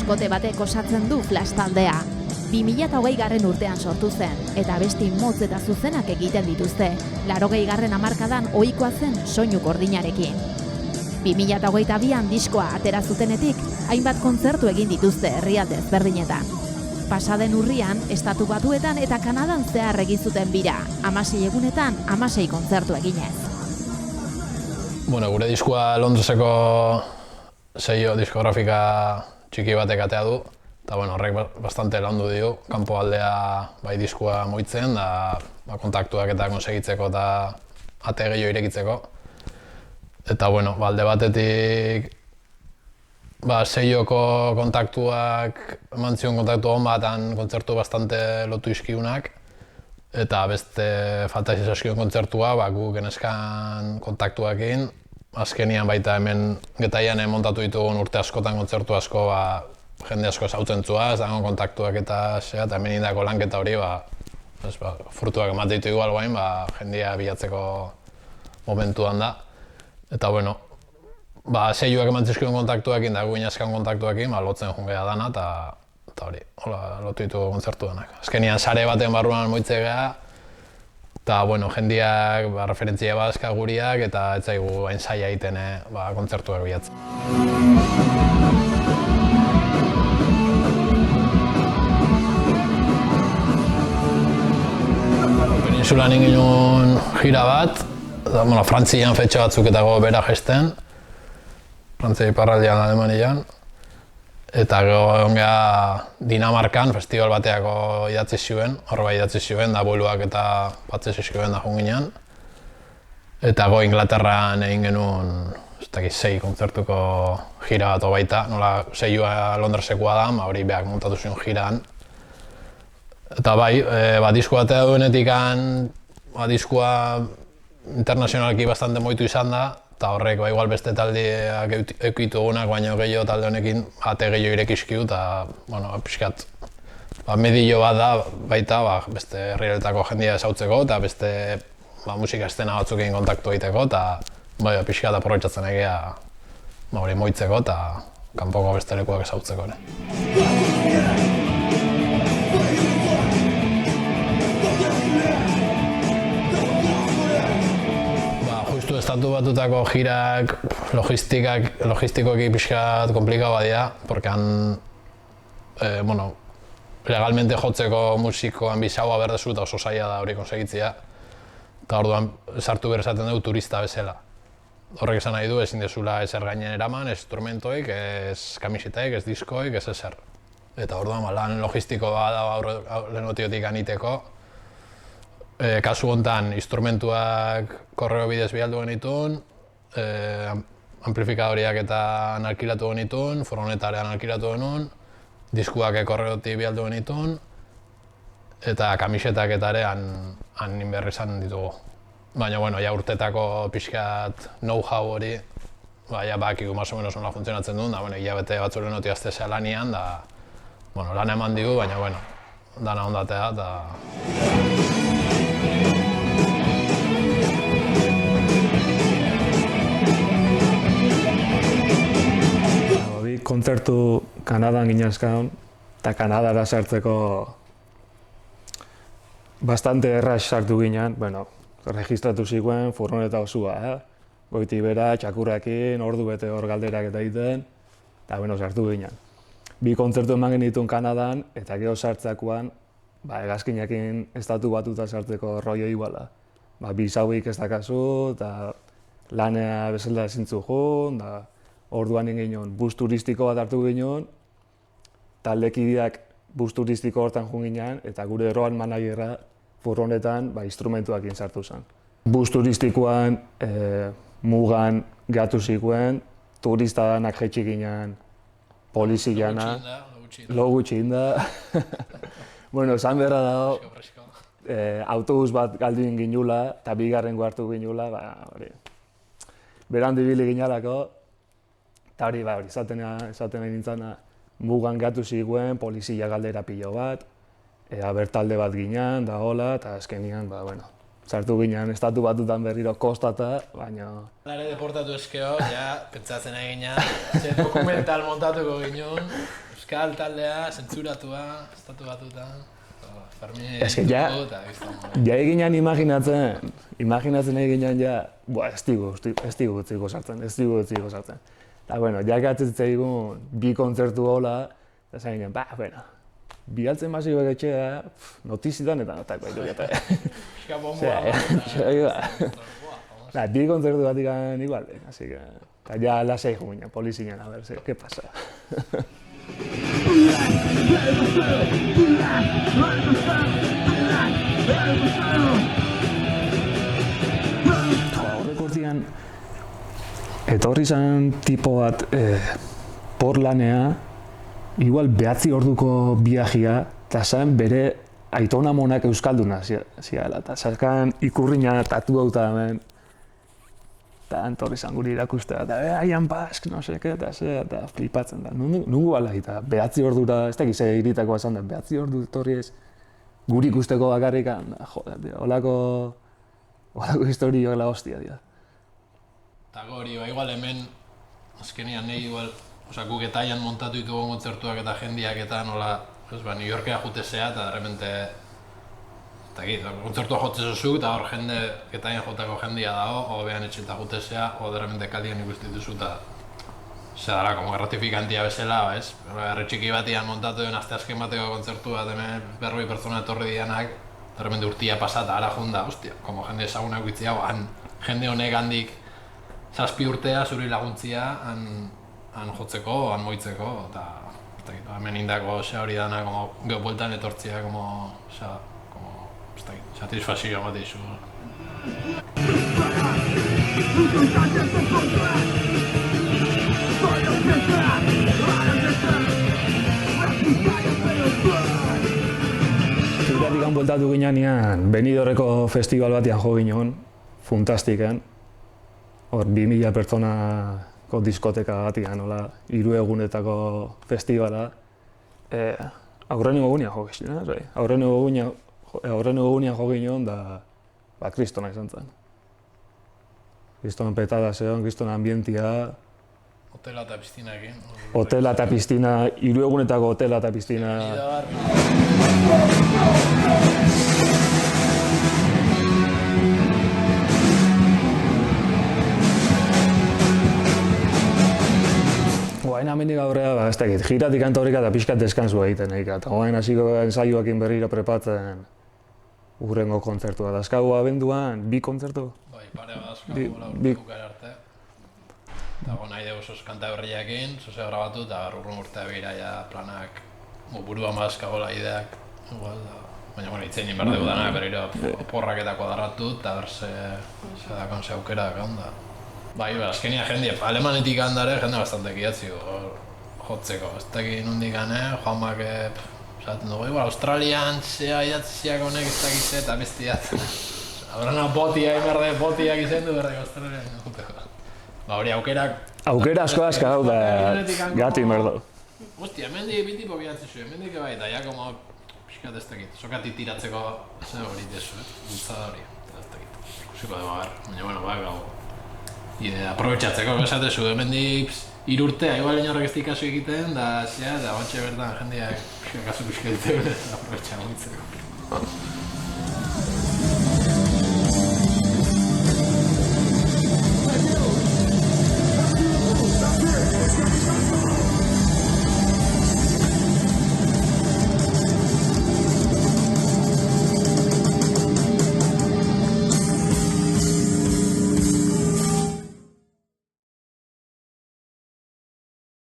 bikote batek osatzen du Flash taldea. 2020 urtean sortu zen, eta abesti motz eta zuzenak egiten dituzte, 80 hamarkadan ohikoa zen soinu gordinarekin. 2022an diskoa atera zutenetik, hainbat kontzertu egin dituzte herrialde ezberdinetan. Pasaden urrian, Estatu Batuetan eta Kanadan zehar egin zuten bira, 16 egunetan 16 kontzertu eginez. Bueno, gure diskoa Londreseko sello diskografika txiki batek atea du, eta bueno, horrek bastante laundu dio, kanpo aldea bai diskoa moitzen, da kontaktuak eta konsegitzeko eta ate gehiago irekitzeko. Eta bueno, alde batetik seioko kontaktuak, eman zion kontaktu hon batan kontzertu bastante lotu izkiunak, eta beste falta izaskion kontzertua, gu geneskan kontaktuakin. Azkenian baita hemen Getaian montatu ditugun urte askotan kontzertu asko, jende asko zautzen zuaz, dagoen kontaktuak eta hemen indako lanketa hori, frutuak emate ditu igual guain, jendia bilatzeko momentuan da. Eta bueno, seioak eman zizkion kontaktuakin da guin askan kontaktuakin, lotzen jungea dana, eta hori, lotu ditu kontzertu denak. Azkenian sare baten barruan moitze geha, eta bueno, jendiak referentzia bazka guriak, eta ez zaigu hain zaila egiten kontzertuak bilatzen. Peninsulan egin gira bat, Frantzian fetxe batzuk eta bera gesten, Frantzia iparraldean Alemanian, eta gero egon geha Dinamarkan festival bateako idatzi zuen, horba idatzi zuen, da boluak eta batze zizkioen da junginan. Eta go Inglaterran egin genuen, ez dakit, 6 kontzertuko gira bat baita, nola 6 Londresekoa da, hori behak montatu zuen jiran. Eta bai, disko batea duenetik diskoa internazionalki bastante moitu izan da, eta horrek igual beste taldeak eukitu egunak, baina gehiago talde honekin ate gehiago irekizkiu, eta pixkat medillo bat da baita beste herrialetako jendia ezautzeko, eta beste musika estena batzukin kontaktu egiteko, eta pixkat aprobetxatzen egea hori moitzeko eta kanpoko beste lekuak ezautzeko. Estatu Batutako jirak, logistikoki pixkat komplikau badia, porque legalmente jotzeko musikoan bizaua berdezu eta oso zaila da hori konsegitzea. Eta orduan sartu behar esaten dugu turista bezala. Horrek esan nahi du, ezin dezula ezer gainen eraman, ez instrumentoik, ez kamisetaik, ez diskoik, ez ezer. Eta orduan lan logistikoa da lehenotiotik aniteko. Kasu honetan, instrumentuak korreo bidez bialdu genituen, amplifikadoriak eta alkilatu genituen, furgonetarean alkilatu genuen, diskuak korreotik bialdu genituen, eta kamisetak eta ere han berri izan ditugu. Baina, urtetako pixkat know-how hori, bakigu más o menos nola funtzionatzen duen, da, hilabete batzuren noti aztezea lanian, da, lan eman digu, baina, dana ondatea, eta... Kontzertu Kanadan ginezkan, eta Kanadara sartzeko bastante erraz sartu ginen, registratu ziguen furgoneta osua, goiti bera, txakurrakin, ordu bete hor galderak eta egiten, eta sartu ginen. 2 kontzertu eman genituen Kanadan, eta gero sartzakoan, hegazkinekin Estatu Batuta sartzeko rollo iguala. Bizauik ez dakazu, eta lanea bezala ezintzu jun, orduan egin bus turistiko bat hartu ginen, taldekideak bus turistiko hortan jun ginen, eta gure road managerra furgonetan instrumentuakin sartu zen. Bus turistikoan mugan gatu ziguen, turista danak jetxik ginen poliziana, lo gutxin da. Esan berra dago, autobus bat galdu ginula, eta bigarrengo hartu ginula, berandu ibili ginalako, eta hori, esaten nahi nintzana, mugan gatu ziguen, polizia galdera pilo bat, bertalde bat ginen, da hola, eta azkenian, sartu ginen Estatu Batutan berriro kostata, baina... Ere deportatu eskeo, pentsatzen nahi ginen, dokumental montatuko ginen, euskal taldea, zentzuratua, estatu batutan, Fermin Ez que ja eginan imaginatzen eginan ja, ez digu utziko sartzen. Eta, bueno, ja gatzitzegun bi kontzertu hola, eta zain ginen, bueno, bialtzen basikoak etxea, notizitan eta notako ditu eta. Eska bomboa. Bi kontzertu bat ikan igual, así que, eta ja lasai juguina, polizinen, a ver, ¿qué pasa? Horrekortian, etorri zen tipo bat Portlandea, igual 9 orduko biajia, eta zen bere aitona monak euskalduna ziala, eta zarkan ikurriña tatu dauta hemen, eta entorri zen guri irakustea, eta I am Basque, no seke, eta flipatzen da. Nungu bala, eta 9 ordura, ez dakiz iritakoa esan da, 9 ordu etorri ez, guri ikusteko bakarrikan, joder, holako historioak la hostia, dira. Eta hori, igual hemen, azkenean nahi igual, guk etaian montatu ditugu kontzertuak eta jendiak eta nola, New Yorkea jutezea eta derrepente, kontzertua jotzezozuk eta hor jende, etaian jotako jendia dago, o behan etxeta jutezea, o derrepente kalien ikustituzu eta dara, como gratifikantia bezala, ez? Herri txiki batian montatu den asteazken bateko kontzertu bat hemen 40 pertsona etorri dianak, derrepente urtia pasata, ara junda, hostia, como jende ezagunak bitzi hau, jende honek handik 7 urtea zuri laguntzia han jotzeko, han moitzeko, eta hemen indako hori dana, geho bueltan etortzia, satisfazio bat izu. Ziratikan bueltatu ginean, Benidorreko festival batian jo ginen, Funtastiken. Hor 2000 pertsonako diskoteka batian, 3 egunetako festivala. Aurreneko egunean jo ginen, aurreneko egunean jo ginen, da kristona izan zen. Kriston petada zeon, kriston ambientia. Hotela eta piztinaekin. Hotela eta piztina, 3 egunetako hotela eta piztina. Oain amendik aurrera, ez dakit, jiratik antorika eta pixkat deskansu egiten egin. Eta oain hasiko ensaioakin berriro prepatzen urrengo kontzertua. Dazkagu abenduan, 2 kontzertu? Bai, pare bat dazkagu urtukara arte. Eta nahi dugu zoz kanta berriakin, zoze grabatu eta urrun urtea begira ja planak buruan badazkagola ideak. Baina itzein behar dugu dana, berriro porrak eta kuadratu eta berze dakon ze aukera da. Bai, azkenia jende, alemanetik handare jende bastante kiatzi jotzeko. Ez dakit nondik gane, Juan Bake, esaten dugu, Australian zea idatziak honek ez dakitze eta bestiat. Aurrena botiak berde, botiak izen du berdek Australian juteko. Hori aukerak... Aukera asko hau da gati merdo. Hostia, hemendik bitipo bihatzi zuen, hemendik bai, eta ja como pixkat ez dakit. Sokatik tiratzeko zer hori dezu, bultzada hori, ez dakit. Ikusiko dugu agar, baina bueno, bai, aprobetxatzeko esatezu, hemendik 3 urtea, igual inorrek ez dikazu egiten, da bantxe bertan jendeak kasu pixka ditegun eta aprobetxa gontzeko.